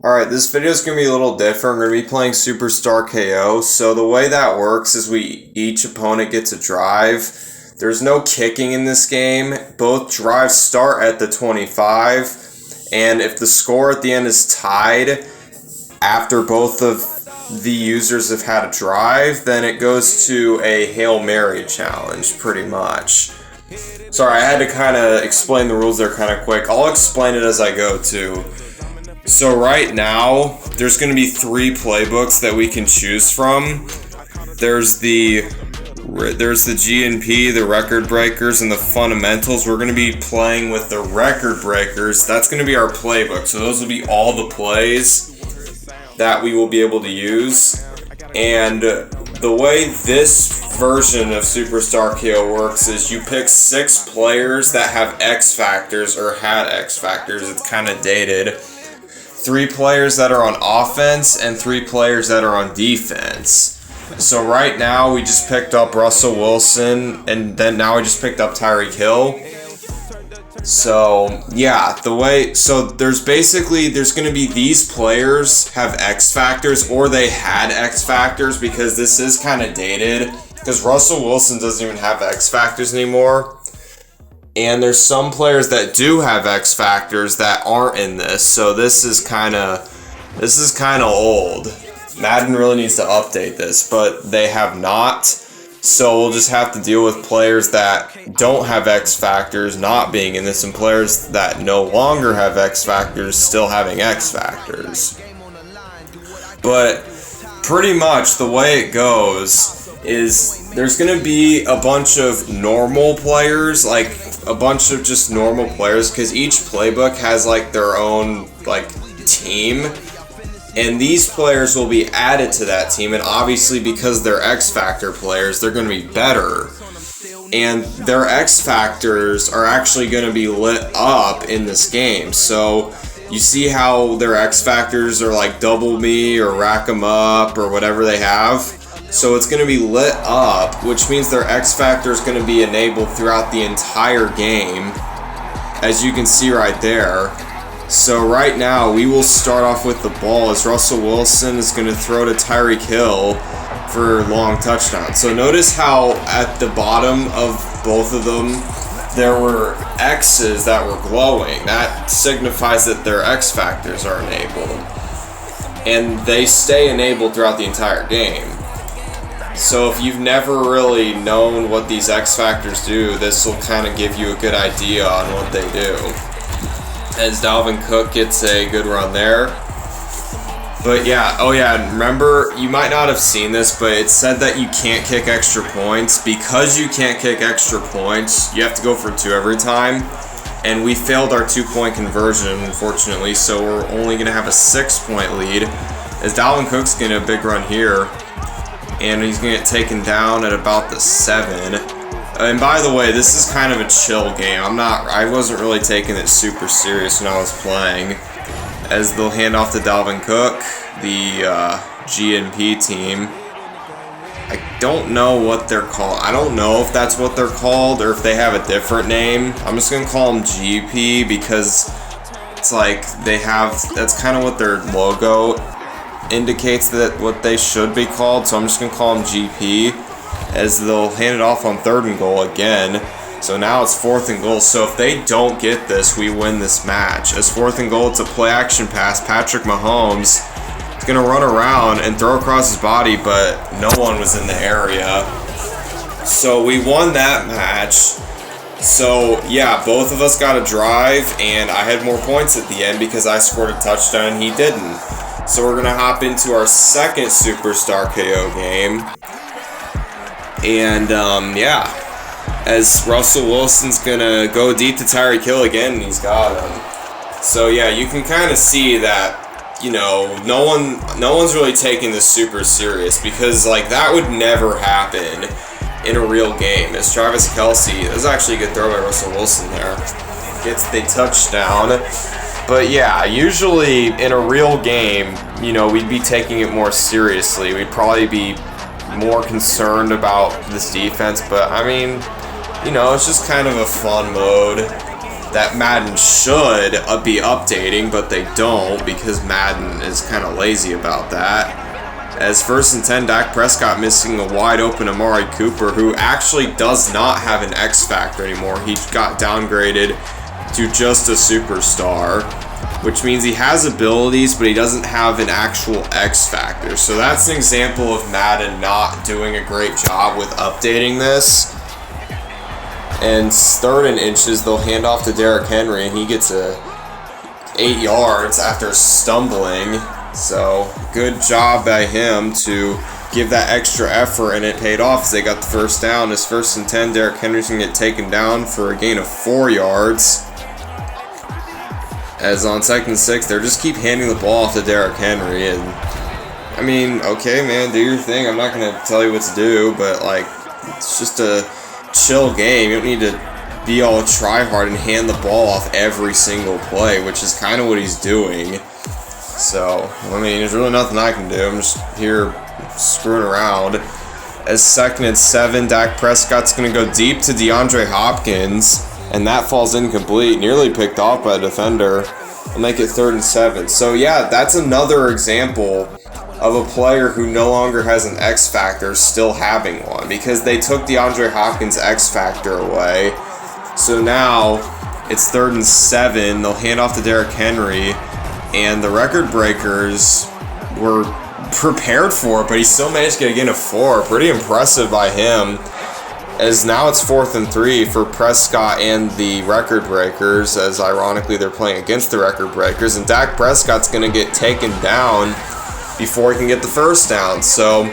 Alright, this video is going to be a little different. We're going to be playing Superstar KO. So the way that works is each opponent gets a drive. There's no kicking in this game. Both drives start at the 25. And if the score at the end is tied after both of the users have had a drive, then it goes to a Hail Mary challenge, pretty much. Sorry, I had to kind of explain the rules there kind of quick. I'll explain it as I go too. So right now, there's going to be 3 playbooks that we can choose from. There's the G&P, the Record Breakers, and the Fundamentals. We're going to be playing with the Record Breakers. That's going to be our playbook. So those will be all the plays that we will be able to use. And the way this version of Superstar KO works is you pick 6 players that have X Factors or had X Factors. It's kind of dated. 3 players that are on offense and 3 players that are on defense. So right now we just picked up Russell Wilson, and then now we just picked up Tyreek Hill. So yeah, there's going to be these players have X Factors, or they had X Factors, because this is kind of dated, because Russell Wilson doesn't even have X Factors anymore. And there's some players that do have X Factors that aren't in this, so this is kind of old. Madden really needs to update this, but they have not. So we'll just have to deal with players that don't have X Factors not being in this, and players that no longer have X Factors still having X Factors. But pretty much the way it goes is there's going to be a bunch of normal players, like a bunch of just normal players, because each playbook has like their own like team, and these players will be added to that team, and obviously because they're X Factor players, they're going to be better, and their X Factors are actually going to be lit up in this game. So you see how their X Factors are like double me or rack 'em up or whatever they have. So it's going to be lit up, which means their X Factor is going to be enabled throughout the entire game, as you can see right there. So right now, we will start off with the ball, as Russell Wilson is going to throw to Tyreek Hill for long touchdown. So notice how at the bottom of both of them, there were X's that were glowing. That signifies that their X Factors are enabled, and they stay enabled throughout the entire game. So if you've never really known what these X Factors do, this will kind of give you a good idea on what they do. As Dalvin Cook gets a good run there. But yeah, oh yeah, remember, you might not have seen this, but it said that you can't kick extra points. Because you can't kick extra points, you have to go for 2 every time. And we failed our 2-point conversion, unfortunately, so we're only going to have a 6-point lead. As Dalvin Cook's getting a big run here, and he's going to get taken down at about the 7. And by the way, this is kind of a chill game. I wasn't really taking it super serious when I was playing. As they'll hand off to Dalvin Cook, the G&P team. I don't know what they're called. I don't know if that's what they're called or if they have a different name. I'm just going to call them GP, because it's like that's kind of what their logo indicates, that what they should be called. So I'm just going to call them GP, as they'll hand it off on 3rd and goal again. So now it's 4th and goal. So if they don't get this, we win this match. As 4th and goal, it's a play action pass. Patrick Mahomes is going to run around and throw across his body, but no one was in the area. So we won that match. So yeah, both of us got a drive, and I had more points at the end because I scored a touchdown and he didn't. So we're going to hop into our second Superstar KO game. And yeah, as Russell Wilson's going to go deep to Tyreek Hill again, and he's got him. So yeah, you can kind of see that, you know, no one's really taking this super serious, because like that would never happen in a real game. As Travis Kelce, that was actually a good throw by Russell Wilson there, gets the touchdown. But yeah, usually in a real game, you know, we'd be taking it more seriously. We'd probably be more concerned about this defense, but I mean, you know, it's just kind of a fun mode. that Madden should be updating, but they don't because Madden is kind of lazy about that. As 1st and 10, Dak Prescott missing a wide open Amari Cooper, who actually does not have an X factor anymore. He got downgraded to just a superstar, which means he has abilities, but he doesn't have an actual X factor. So that's an example of Madden not doing a great job with updating this. And 3rd and inches, they'll hand off to Derrick Henry, and he gets 8 yards after stumbling. So good job by him to give that extra effort, and it paid off as they got the first down. As 1st and 10, Derrick Henry's gonna get taken down for a gain of 4 yards. As on 2nd and 6, they're just keep handing the ball off to Derrick Henry, and I mean, okay, man, do your thing. I'm not gonna tell you what to do, but like, it's just a chill game. You don't need to be all try hard and hand the ball off every single play, which is kind of what he's doing. So, I mean, there's really nothing I can do. I'm just here screwing around. As 2nd and 7, Dak Prescott's going to go deep to DeAndre Hopkins, and that falls incomplete, nearly picked off by a defender. I'll make it 3rd and 7. So, yeah, that's another example of a player who no longer has an X factor still having one, because they took DeAndre Hopkins' X factor away. So now it's 3rd and 7. They'll hand off to Derrick Henry, and the record breakers were prepared for it, but he still managed to get a gain of 4. Pretty impressive by him. As now it's 4th and 3 for Prescott and the record breakers, as ironically they're playing against the record breakers, and Dak Prescott's going to get taken down before he can get the first down. So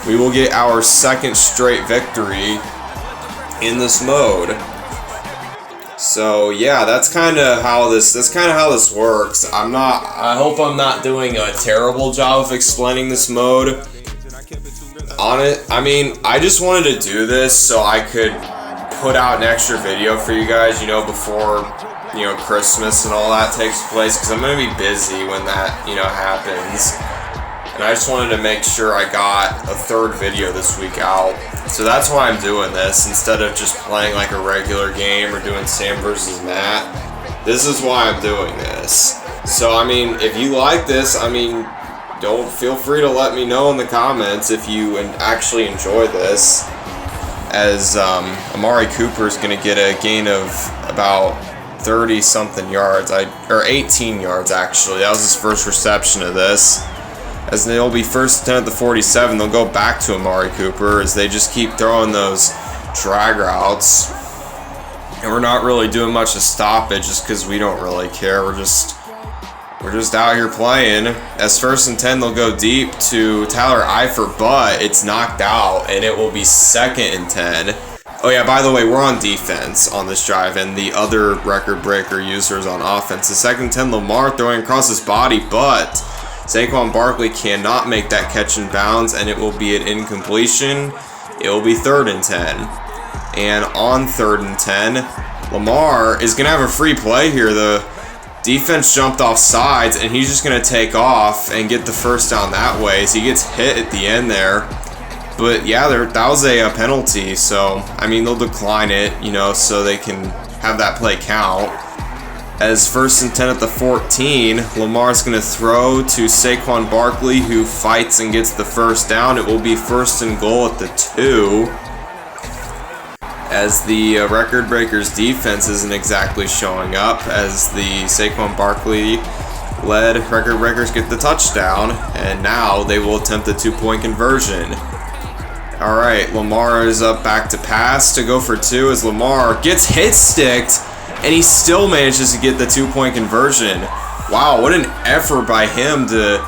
we will get our 2nd straight victory in this mode. So yeah, that's kind of how this works. I hope I'm not doing a terrible job of explaining this mode. I mean, I just wanted to do this so I could put out an extra video for you guys, before, Christmas and all that takes place, because I'm going to be busy when that, happens. And I just wanted to make sure I got a 3rd video this week out. So that's why I'm doing this, instead of just playing like a regular game or doing Sam versus Matt. This is why I'm doing this. So, I mean, if you like this, don't feel free to let me know in the comments if you actually enjoy this. As Amari Cooper is going to get a gain of about 30-something yards, or 18 yards actually. That was his first reception of this. As they'll be 1st and 10 at the 47, they'll go back to Amari Cooper as they just keep throwing those drag routes. And we're not really doing much to stop it just because we don't really care. We're just out here playing. As 1st and 10, they'll go deep to Tyler Eifert, but it's knocked out, and it will be 2nd and 10. Oh yeah, by the way, we're on defense on this drive, and the other record breaker users on offense. The 2nd and 10, Lamar throwing across his body, but Saquon Barkley cannot make that catch in bounds, and it will be an incompletion. It will be 3rd and 10. And on 3rd and 10, Lamar is going to have a free play here. The defense jumped off sides, and he's just going to take off and get the first down that way. So he gets hit at the end there. But yeah, that was a penalty. So, they'll decline it, so they can have that play count. As 1st and 10 at the 14, Lamar's going to throw to Saquon Barkley, who fights and gets the first down. It will be 1st and goal at the 2. As the record breakers defense isn't exactly showing up, as the Saquon Barkley led record breakers get the touchdown, and now they will attempt a 2-point conversion. Alright, Lamar is up back to pass to go for 2 as Lamar gets hit-sticked, and he still manages to get the 2-point conversion. Wow, what an effort by him to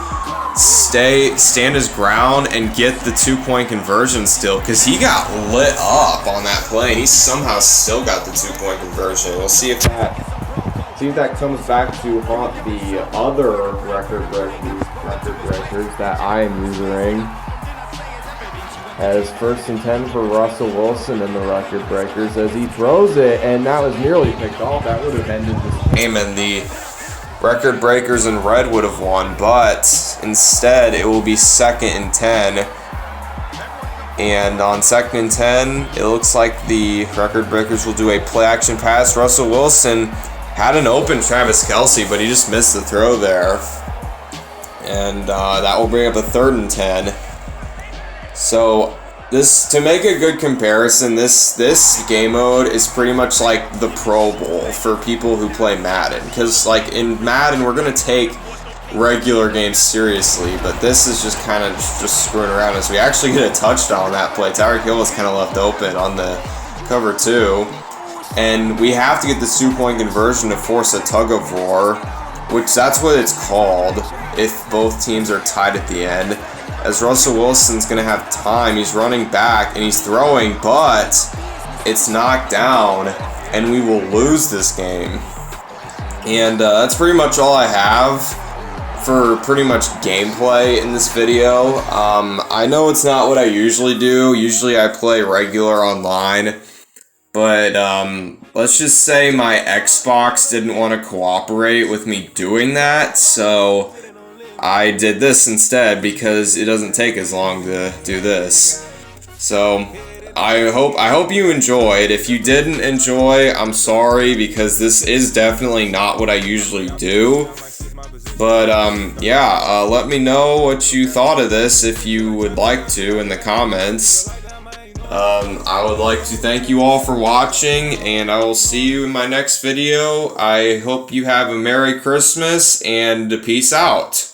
stand his ground and get the 2-point conversion still, because he got lit up on that play, and he somehow still got the 2-point conversion. We'll see if that comes back to haunt the other record breakers that I am using. As 1st and 10 for Russell Wilson in the record breakers as he throws it, and that was nearly picked off. That would have ended this game, and the record breakers in red would have won, but instead it will be 2nd and 10. And on 2nd and 10, it looks like the record breakers will do a play action pass. Russell Wilson Had an open Travis Kelce, but he just missed the throw there. And that will bring up a 3rd and 10. So to make a good comparison, this game mode is pretty much like the Pro Bowl for people who play Madden. Because like in Madden, we're gonna take regular games seriously, but this is just kind of just screwing around as we actually get a touchdown on that play. Tyreek Hill was kind of left open on the cover 2. And we have to get the 2-point conversion to force a tug of war, which that's what it's called if both teams are tied at the end. As Russell Wilson's going to have time, he's running back and he's throwing, but it's knocked down and we will lose this game. And that's pretty much all I have for pretty much gameplay in this video. I know it's not what I usually do. Usually I play regular online. But let's just say my Xbox didn't want to cooperate with me doing that, so I did this instead because it doesn't take as long to do this. So I hope you enjoyed. If you didn't enjoy, I'm sorry, because this is definitely not what I usually do. But yeah, let me know what you thought of this if you would like to in the comments. I would like to thank you all for watching, and I will see you in my next video. I hope you have a Merry Christmas, and peace out.